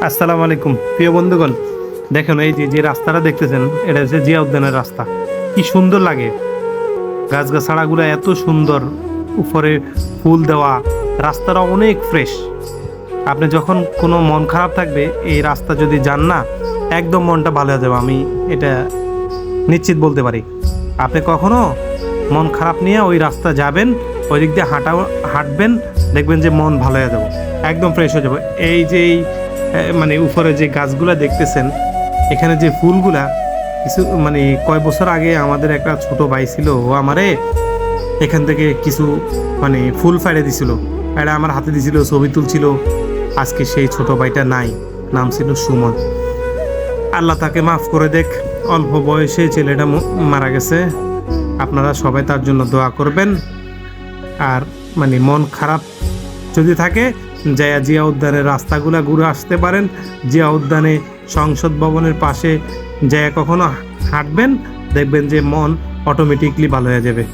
আসসালামু আলাইকুম প্রিয় বন্ধুগণ, দেখেন এই যে যে রাস্তাটা দেখতেছেন, এটা হচ্ছে জিয়া উদ্যানের রাস্তা। কি সুন্দর লাগে, গাছগাছাড়াগুলো এত সুন্দর, উপরে ফুল দেওয়া, রাস্তাটা অনেক ফ্রেশ। আপনি যখন কোনো মন খারাপ থাকবে, এই রাস্তা যদি যান না, একদম মনটা ভালো হয়ে যাবে। আমি এটা নিশ্চিত বলতে পারি। আপনি কখনো মন খারাপ নিয়ে ওই রাস্তা যাবেন, ওই দিক দিয়ে হাঁটবেন, দেখবেন যে মন ভালো হয়ে যাবে, একদম ফ্রেশ হয়ে যাবে। এই যে মানে উপরে যে গাছগুলা দেখতেছেন, এখানে যে ফুলগুলা, কিছু মানে কয় বছর আগে আমাদের একটা ছোট ভাই ছিল, ও আমারে এখান থেকে কিছু মানে ফুল ফাইড়ে দিছিল, এটা আমার হাতে দিছিল, ছবি তুলছিল। আজকে সেই ছোট ভাইটা নাই, নাম ছিল সুমন। আল্লাহ তাকে মাফ করে দেখ, অল্প বয়সে ছেলেটা মারা গেছে। আপনারা সবাই তার জন্য দোয়া করবেন। আর মানে মন খারাপ যদি থাকে, জিয়া উদ্যানের রাস্তাগুলা ঘুরে আসতে পারেন। জিয়া উদ্যানে সংসদ ভবনের পাশে কখনো হাঁটবেন, দেখবেন যে মন অটোমেটিকলি ভালো হয়ে যাবে।